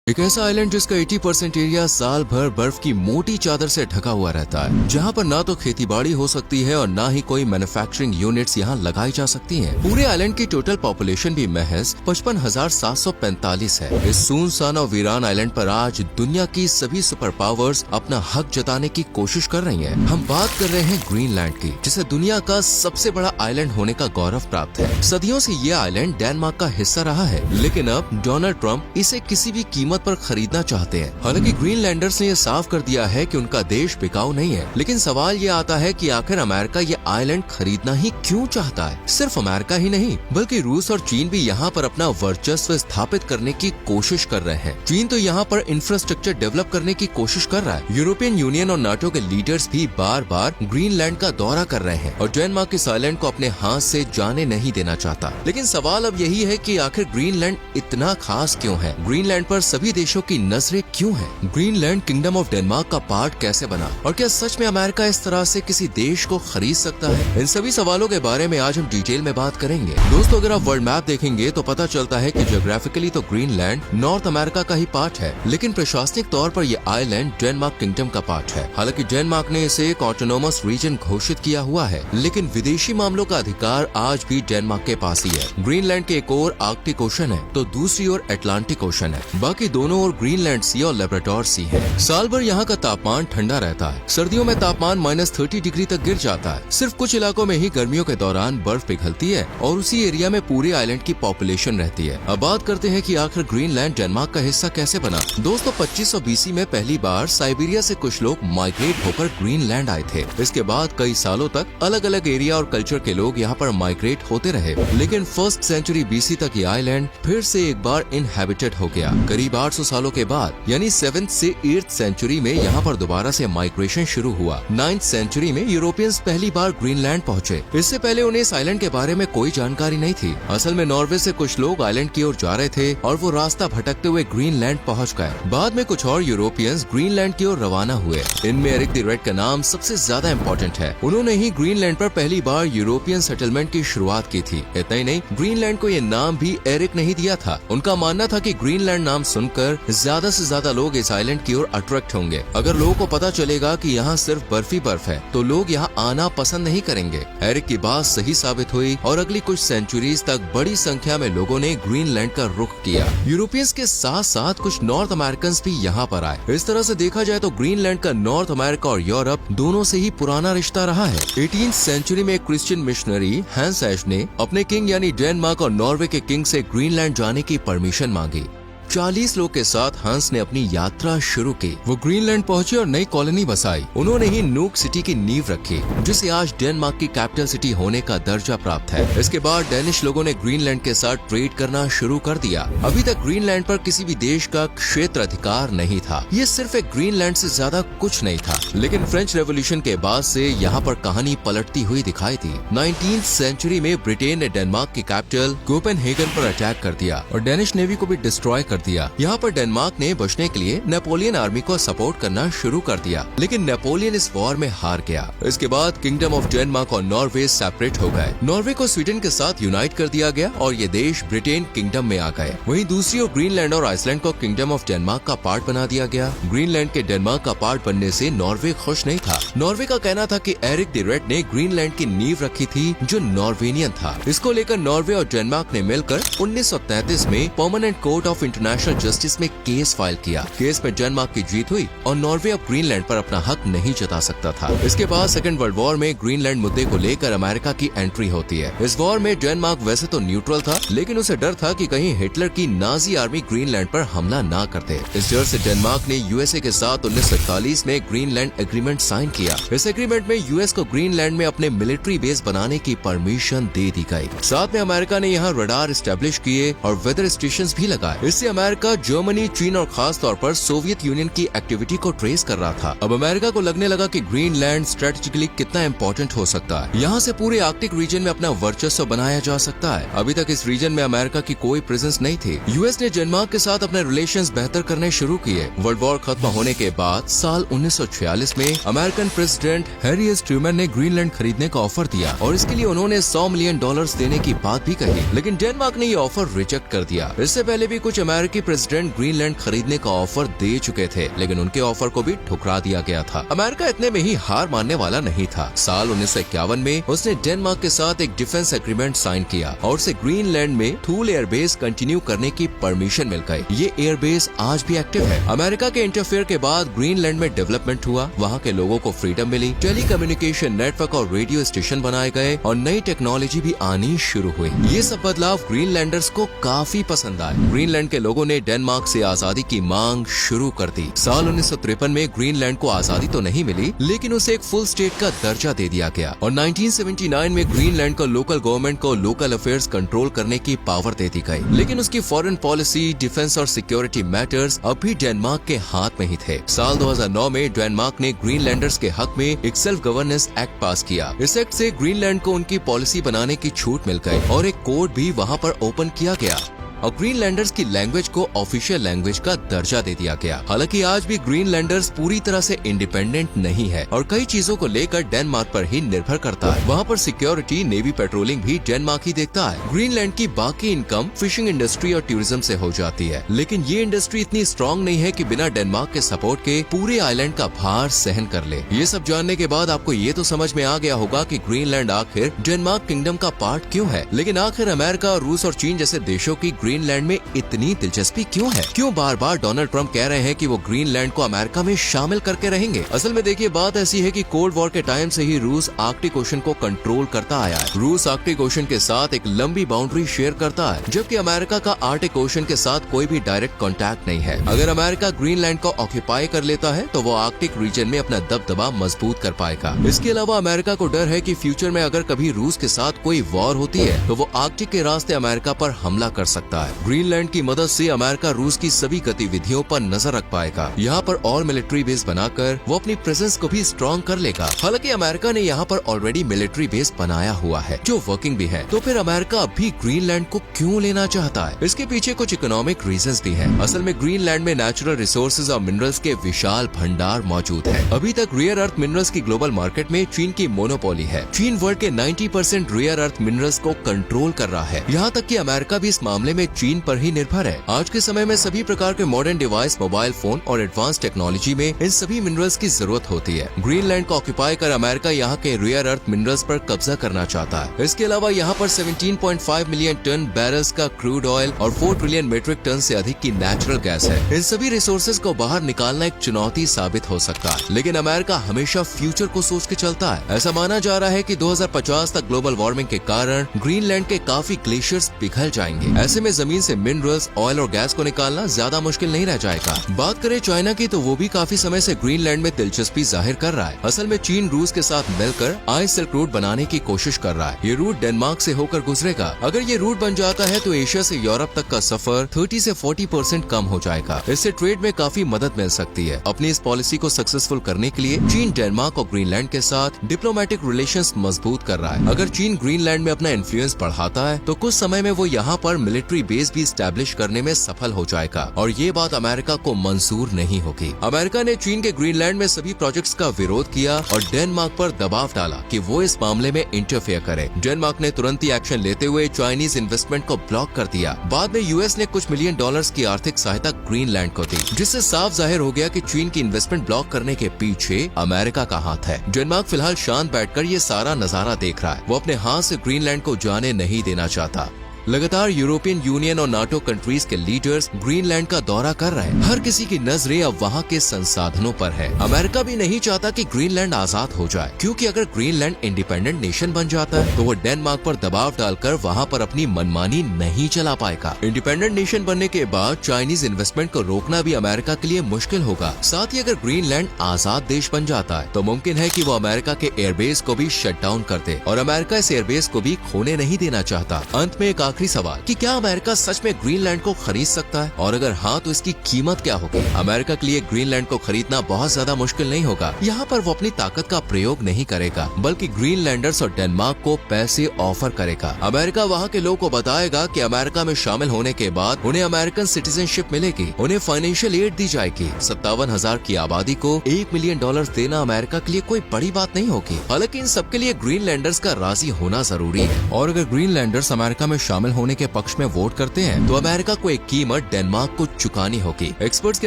एक ऐसा आइलैंड जिसका 80% एरिया साल भर बर्फ की मोटी चादर से ढका हुआ रहता है, जहाँ पर ना तो खेतीबाड़ी हो सकती है और ना ही कोई मैन्युफैक्चरिंग यूनिट्स यहाँ लगाई जा सकती हैं। पूरे आइलैंड की टोटल पॉपुलेशन भी महज 55,745 है। इस सुनसान और वीरान आइलैंड पर आज दुनिया की सभी सुपर पावर्स अपना हक जताने की कोशिश कर रही हैं। हम बात कर रहे हैं ग्रीनलैंड की, जिसे दुनिया का सबसे बड़ा आइलैंड होने का गौरव प्राप्त है। सदियों से ये आइलैंड डेनमार्क का हिस्सा रहा है, लेकिन अब डोनाल्ड ट्रंप इसे किसी भी कीमत पर खरीदना चाहते हैं। हालांकि ग्रीनलैंडर्स ने यह साफ कर दिया है कि उनका देश बिकाऊ नहीं है, लेकिन सवाल ये आता है कि आखिर अमेरिका ये आइलैंड खरीदना ही क्यों चाहता है। सिर्फ अमेरिका ही नहीं, बल्कि रूस और चीन भी यहाँ पर अपना वर्चस्व स्थापित करने की कोशिश कर रहे हैं। चीन तो यहाँ पर इंफ्रास्ट्रक्चर डेवलप करने की कोशिश कर रहा है। यूरोपियन यूनियन और नाटो के लीडर्स भी बार बार ग्रीनलैंड का दौरा कर रहे हैं और डेनमार्क इस आइलैंड को अपने हाथ से जाने नहीं देना चाहता। लेकिन सवाल अब यही है कि आखिर ग्रीनलैंड इतना खास क्यों है? ग्रीनलैंड पर सभी देशों की नजरें क्यों हैं? ग्रीनलैंड किंगडम ऑफ डेनमार्क का पार्ट कैसे बना और क्या सच में अमेरिका इस तरह से किसी देश को खरीद सकता है? इन सभी सवालों के बारे में आज हम डिटेल में बात करेंगे। दोस्तों, अगर आप वर्ल्ड मैप देखेंगे तो पता चलता है कि ज्योग्राफिकली तो ग्रीनलैंड नॉर्थ अमेरिका का ही पार्ट है, लेकिन प्रशासनिक तौर पर यह आइलैंड डेनमार्क किंगडम का पार्ट है। हालांकि डेनमार्क ने इसे एक ऑटोनोमस रीजन घोषित किया हुआ है, लेकिन विदेशी मामलों का अधिकार आज भी डेनमार्क के पास ही है। ग्रीनलैंड के एक ओर आर्कटिक ओशन है तो दूसरी ओर अटलांटिक ओशन है। बाकी दोनों ओर ग्रीनलैंड सी और लेब्राडोर सी है। साल भर यहाँ का तापमान ठंडा रहता है। सर्दियों में तापमान -30 डिग्री तक गिर जाता है। सिर्फ कुछ इलाकों में ही गर्मियों के दौरान बर्फ पिघलती है और उसी एरिया में पूरे आइलैंड की पॉपुलेशन रहती है। अब बात करते हैं कि आखिर ग्रीनलैंड डेनमार्क का हिस्सा कैसे बना। दोस्तों, 2500 BC में पहली बार साइबेरिया से कुछ लोग माइग्रेट होकर ग्रीनलैंड आए थे। इसके बाद कई सालों तक अलग अलग एरिया और कल्चर के लोग यहाँ पर माइग्रेट होते रहे, लेकिन 1st सेंचुरी BC तक ये आइलैंड फिर से एक बार इनहैबिटेड हो गया। करीब 800 सालों के बाद यानी 7th से 8th सेंचुरी में यहाँ पर दोबारा से माइग्रेशन शुरू हुआ। 9th सेंचुरी में यूरोपियंस पहली बार ग्रीनलैंड पहुँचे। इससे पहले उन्हें इस आइलैंड के बारे में कोई जानकारी नहीं थी। असल में नॉर्वे से कुछ लोग आइलैंड की ओर जा रहे थे और वो रास्ता भटकते हुए ग्रीनलैंड पहुँच गए। बाद में कुछ और यूरोपियंस ग्रीनलैंड की ओर रवाना हुए। इनमें एरिक द रेड का नाम सबसे ज्यादा इम्पोर्टेंट है। उन्होंने ही ग्रीनलैंड पर पहली बार यूरोपियन सेटलमेंट की शुरुआत की थी। इतना ही नहीं, ग्रीनलैंड को ये नाम भी एरिक नहीं दिया था। उनका मानना था कि ग्रीनलैंड नाम सुनकर ज्यादा से ज्यादा लोग इस आइलैंड की ओर अट्रैक्ट होंगे। अगर लोगों को पता चलेगा कि यहाँ सिर्फ बर्फ ही बर्फ है तो लोग यहाँ आना पसंद नहीं करेंगे। एरिक की बात सही साबित हुई और अगली कुछ सेंचुरीज तक बड़ी संख्या में लोगों ने ग्रीनलैंड का रुख किया। यूरोपियंस के साथ साथ कुछ नॉर्थ अमेरिकन भी यहाँ पर आए। इस तरह से देखा जाए तो ग्रीनलैंड का नॉर्थ अमेरिका और यूरोप दोनों से ही पुराना रिश्ता रहा है। 18th सेंचुरी में क्रिश्चियन मिशनरी हैंस एश ने अपने किंग यानी डेनमार्क और नॉर्वे के किंग से ग्रीनलैंड जाने की परमिशन मांगी। 40 लोग के साथ हंस ने अपनी यात्रा शुरू की। वो ग्रीनलैंड पहुंचे और नई कॉलोनी बसाई। उन्होंने ही नूक सिटी की नींव रखी, जिसे आज डेनमार्क की कैपिटल सिटी होने का दर्जा प्राप्त है। इसके बाद डेनिश लोगों ने ग्रीनलैंड के साथ ट्रेड करना शुरू कर दिया। अभी तक ग्रीनलैंड पर किसी भी देश का क्षेत्र अधिकार नहीं था। ये सिर्फ एक ग्रीनलैंड से ज्यादा कुछ नहीं था। लेकिन फ्रेंच रेवोल्यूशन के बाद से यहाँ पर कहानी पलटती हुई दिखाई थी। 19th सेंचुरी में ब्रिटेन ने डेनमार्क की कैपिटल कोपेनहेगन पर अटैक कर दिया और डेनिश नेवी को भी डिस्ट्रॉय कर दिया। यहाँ पर डेनमार्क ने बचने के लिए नेपोलियन आर्मी को सपोर्ट करना शुरू कर दिया, लेकिन नेपोलियन इस वॉर में हार गया। इसके बाद किंगडम ऑफ डेनमार्क और नॉर्वे सेपरेट हो गए। नॉर्वे को स्वीडन के साथ यूनाइट कर दिया गया और ये देश ब्रिटेन किंगडम में आ गए। वहीं दूसरी ओर ग्रीनलैंड और आइसलैंड को किंगडम ऑफ डेनमार्क का पार्ट बना दिया गया। ग्रीनलैंड के डेनमार्क का पार्ट बनने से नॉर्वे खुश नहीं था। नॉर्वे का कहना था कि एरिक द रेड ने ग्रीनलैंड की नींव रखी थी, जो नॉर्वेनियन था। इसको लेकर नॉर्वे और डेनमार्क ने मिलकर 1933 में permanent court of international justice में केस फाइल किया। केस में डेनमार्क की जीत हुई और नॉर्वे अब ग्रीनलैंड पर अपना हक नहीं जता सकता था। इसके बाद सेकेंड वर्ल्ड वॉर में ग्रीनलैंड मुद्दे को लेकर अमेरिका की एंट्री होती है। इस वॉर में डेनमार्क वैसे तो न्यूट्रल था, लेकिन उसे डर था कि कहीं हिटलर की नाजी आर्मी ग्रीनलैंड पर हमला ना करते। इस डर से डेनमार्क ने यूएसए के साथ 1941 में ग्रीनलैंड एग्रीमेंट साइन किया। इस एग्रीमेंट में यूएस को ग्रीनलैंड में अपने मिलिट्री बेस बनाने की परमिशन दे दी गई। साथ में अमेरिका ने यहाँ रडार एस्टेब्लिश किए और वेदर स्टेशन भी लगाए। इससे अमेरिका, जर्मनी, चीन और खास तौर पर सोवियत यूनियन की एक्टिविटी को ट्रेस कर रहा था। अब अमेरिका को लगने लगा कि ग्रीनलैंड स्ट्रेटेजिकली कितना इम्पोर्टेंट हो सकता है। यहाँ से पूरे आर्कटिक रीजन में अपना वर्चस्व बनाया जा सकता है। अभी तक इस रीजन में अमेरिका की कोई प्रेजेंस नहीं थी। यूएस ने डेनमार्क के साथ अपने रिलेशंस बेहतर करने शुरू किए। वर्ल्ड वॉर खत्म होने के बाद साल 1946 में American president Harry S Trueman ने ग्रीनलैंड खरीदने का ऑफर दिया और इसके लिए उन्होंने $100 मिलियन देने की बात भी कही, लेकिन डेनमार्क ने ये ऑफर रिजेक्ट कर दिया। इससे पहले भी कुछ अमेरिकन अमेरिकी प्रेसिडेंट ग्रीनलैंड खरीदने का ऑफर दे चुके थे, लेकिन उनके ऑफर को भी ठुकरा दिया गया था। अमेरिका इतने में ही हार मानने वाला नहीं था। साल 1951 में उसने डेनमार्क के साथ एक डिफेंस एग्रीमेंट साइन किया और उसे ग्रीनलैंड में थूल एयरबेस कंटिन्यू करने की परमिशन मिल गई। ये एयरबेस आज भी एक्टिव है। अमेरिका के इंटरफेयर के बाद ग्रीनलैंड में डेवलपमेंट हुआ, वहाँ के लोगों को फ्रीडम मिली, टेलीकम्युनिकेशन नेटवर्क और रेडियो स्टेशन बनाए गए और नई टेक्नोलॉजी भी आनी शुरू हुई। ये सब बदलाव ग्रीनलैंडर्स को काफी पसंद आए। ग्रीनलैंड के लोगों ने डेनमार्क से आजादी की मांग शुरू कर दी। साल 1953 में ग्रीनलैंड को आजादी तो नहीं मिली, लेकिन उसे एक फुल स्टेट का दर्जा दे दिया गया और 1979 में ग्रीनलैंड को लोकल गवर्नमेंट को लोकल अफेयर्स कंट्रोल करने की पावर दे दी गई। लेकिन उसकी फॉरेन पॉलिसी, डिफेंस और सिक्योरिटी मैटर्स अब भी डेनमार्क के हाथ में ही थे। साल 2009 में डेनमार्क ने ग्रीनलैंडर्स के हक में एक सेल्फ गवर्नेंस एक्ट पास किया। इस एक्ट से ग्रीनलैंड को उनकी पॉलिसी बनाने की छूट मिल गई और एक कोर्ट भी वहाँ पर ओपन किया गया और ग्रीनलैंडर्स की लैंग्वेज को ऑफिशियल लैंग्वेज का दर्जा दे दिया गया। हालांकि आज भी ग्रीनलैंडर्स पूरी तरह से इंडिपेंडेंट नहीं है और कई चीजों को लेकर डेनमार्क पर ही निर्भर करता है। वहाँ पर सिक्योरिटी, नेवी पेट्रोलिंग भी डेनमार्क ही देखता है। ग्रीनलैंड की बाकी इनकम फिशिंग इंडस्ट्री और टूरिज्म से हो जाती है, लेकिन ये इंडस्ट्री इतनी स्ट्रॉन्ग नहीं है कि बिना डेनमार्क के सपोर्ट के पूरे आइलैंड का भार सहन कर ले। ये सब जानने के बाद आपको ये तो समझ में आ गया होगा कि ग्रीनलैंड आखिर डेनमार्क किंगडम का पार्ट क्यों है। लेकिन आखिर अमेरिका, रूस और चीन जैसे देशों की ग्रीनलैंड में इतनी दिलचस्पी क्यों है? क्यों बार बार डोनाल्ड ट्रंप कह रहे हैं कि वो ग्रीनलैंड को अमेरिका में शामिल करके रहेंगे? असल में देखिए, बात ऐसी है कि कोल्ड वॉर के टाइम से ही रूस आर्कटिक ओशन को कंट्रोल करता आया है। रूस आर्कटिक ओशन के साथ एक लंबी बाउंड्री शेयर करता है, जबकि अमेरिका का आर्कटिक ओशन के साथ कोई भी डायरेक्ट कॉन्टैक्ट नहीं है। अगर अमेरिका ग्रीनलैंड को ऑक्यूपाई कर लेता है तो वो आर्कटिक रीजन में अपना दबदबा मजबूत कर पाएगा। इसके अलावा अमेरिका को डर है कि फ्यूचर में अगर कभी रूस के साथ कोई वॉर होती है तो वो आर्कटिक के रास्ते अमेरिका पर हमला कर सकता है। ग्रीनलैंड की मदद से अमेरिका रूस की सभी गतिविधियों पर नजर रख पाएगा। यहाँ पर और मिलिट्री बेस बनाकर वो अपनी प्रेजेंस को भी स्ट्रॉन्ग कर लेगा। हालांकि अमेरिका ने यहाँ पर ऑलरेडी मिलिट्री बेस बनाया हुआ है जो वर्किंग भी है। तो फिर अमेरिका अब भी ग्रीनलैंड को क्यों लेना चाहता है? इसके पीछे कुछ इकोनॉमिक रीजंस भी हैं। असल में ग्रीनलैंड में नेचुरल रिसोर्सेज और मिनरल्स के विशाल भंडार मौजूद है। अभी तक रेयर अर्थ मिनरल्स की ग्लोबल मार्केट में चीन की मोनोपोली है। चीन वर्ल्ड के 90% रेयर अर्थ मिनरल्स को कंट्रोल कर रहा है। यहाँ तक कि अमेरिका भी इस मामले में चीन पर ही निर्भर है। आज के समय में सभी प्रकार के मॉडर्न डिवाइस, मोबाइल फोन और एडवांस टेक्नोलॉजी में इन सभी मिनरल्स की जरूरत होती है। ग्रीनलैंड को ऑक्यूपाई कर अमेरिका यहाँ के रेयर अर्थ मिनरल्स पर कब्जा करना चाहता है। इसके अलावा यहाँ पर 17.5 मिलियन टन बैरल्स का क्रूड ऑयल और 4 ट्रिलियन मीट्रिक टन से अधिक की नेचुरल गैस है। इन सभी रिसोर्सेज को बाहर निकालना एक चुनौती साबित हो सकता है, लेकिन अमेरिका हमेशा फ्यूचर को सोच के चलता है। ऐसा माना जा रहा है कि 2050 तक ग्लोबल वार्मिंग के कारण ग्रीनलैंड के काफी ग्लेशियर्स पिघल जाएंगे। ऐसे में जमीन से मिनरल्स, ऑयल और गैस को निकालना ज्यादा मुश्किल नहीं रह जाएगा। बात करें चाइना की तो वो भी काफी समय से ग्रीनलैंड में दिलचस्पी जाहिर कर रहा है। असल में चीन रूस के साथ मिलकर आइस सिल्क रूट बनाने की कोशिश कर रहा है। ये रूट डेनमार्क से होकर गुजरेगा। अगर ये रूट बन जाता है तो एशिया से यूरोप तक का सफर 30 से 40% कम हो जाएगा। इससे ट्रेड में काफी मदद मिल सकती है। अपनी इस पॉलिसी को सक्सेसफुल करने के लिए चीन डेनमार्क और ग्रीनलैंड के साथ डिप्लोमेटिक रिलेशंस मजबूत कर रहा है। अगर चीन ग्रीनलैंड में अपना इन्फ्लुएंस बढ़ाता है तो कुछ समय में वो यहाँ पर मिलिट्री बेस भी स्टैब्लिश करने में सफल हो जाएगा और ये बात अमेरिका को मंजूर नहीं होगी। अमेरिका ने चीन के ग्रीनलैंड में सभी प्रोजेक्ट्स का विरोध किया और डेनमार्क पर दबाव डाला कि वो इस मामले में इंटरफेयर करे। डेनमार्क ने तुरंत ही एक्शन लेते हुए चाइनीज इन्वेस्टमेंट को ब्लॉक कर दिया। बाद में यूएस ने कुछ मिलियन डॉलर्स की आर्थिक सहायता ग्रीनलैंड को दी, जिससे साफ जाहिर हो गया कि चीन की इन्वेस्टमेंट ब्लॉक करने के पीछे अमेरिका का हाथ है। डेनमार्क फिलहाल शांत बैठकर ये सारा नजारा देख रहा है। वो अपने हाथ से ग्रीनलैंड को जाने नहीं देना चाहता। लगातार यूरोपियन यूनियन और नाटो कंट्रीज के लीडर्स ग्रीनलैंड का दौरा कर रहे हैं। हर किसी की नजरें अब वहाँ के संसाधनों पर है। अमेरिका भी नहीं चाहता कि ग्रीनलैंड आजाद हो जाए, क्योंकि अगर ग्रीनलैंड इंडिपेंडेंट नेशन बन जाता है तो वो डेनमार्क पर दबाव डालकर वहाँ पर अपनी मनमानी नहीं चला पाएगा। इंडिपेंडेंट नेशन बनने के बाद चाइनीज इन्वेस्टमेंट को रोकना भी अमेरिका के लिए मुश्किल होगा। साथ ही अगर ग्रीनलैंड आजाद देश बन जाता है तो मुमकिन है कि वो अमेरिका के एयरबेस को भी शट डाउन कर दे और अमेरिका इस एयरबेस को भी खोने नहीं देना चाहता। अंत में एक आखिरी सवाल कि क्या अमेरिका सच में ग्रीनलैंड को खरीद सकता है, और अगर हाँ तो इसकी कीमत क्या होगी? अमेरिका के लिए ग्रीनलैंड को खरीदना बहुत ज्यादा मुश्किल नहीं होगा। यहाँ पर वो अपनी ताकत का प्रयोग नहीं करेगा, बल्कि ग्रीनलैंडर्स और डेनमार्क को पैसे ऑफर करेगा। अमेरिका वहाँ के लोगों को बताएगा कि अमेरिका में शामिल होने के बाद उन्हें अमेरिकन सिटीजनशिप मिलेगी, उन्हें फाइनेंशियल एड दी जाएगी। 57,000 की आबादी को $1 मिलियन देना अमेरिका के लिए कोई बड़ी बात नहीं होगी। हालांकि इन सबके लिए ग्रीनलैंडर्स का राजी होना जरूरी है, और अगर ग्रीनलैंडर्स अमेरिका में शामिल शामिल होने के पक्ष में वोट करते हैं तो अमेरिका को एक कीमत डेनमार्क को चुकानी होगी। एक्सपर्ट्स के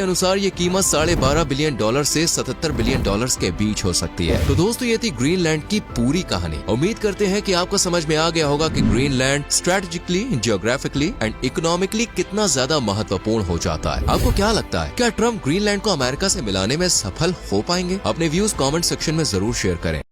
अनुसार ये कीमत $12.5 बिलियन से $77 बिलियन के बीच हो सकती है। तो दोस्तों ये थी ग्रीनलैंड की पूरी कहानी। उम्मीद करते हैं कि आपको समझ में आ गया होगा कि Greenland strategically, geographically and economically कितना ज्यादा महत्वपूर्ण हो जाता है। आपको क्या लगता है, क्या ट्रम्प ग्रीनलैंड को अमेरिका से मिलाने में सफल हो पाएंगे? अपने व्यूज कमेंट सेक्शन में जरूर शेयर करें।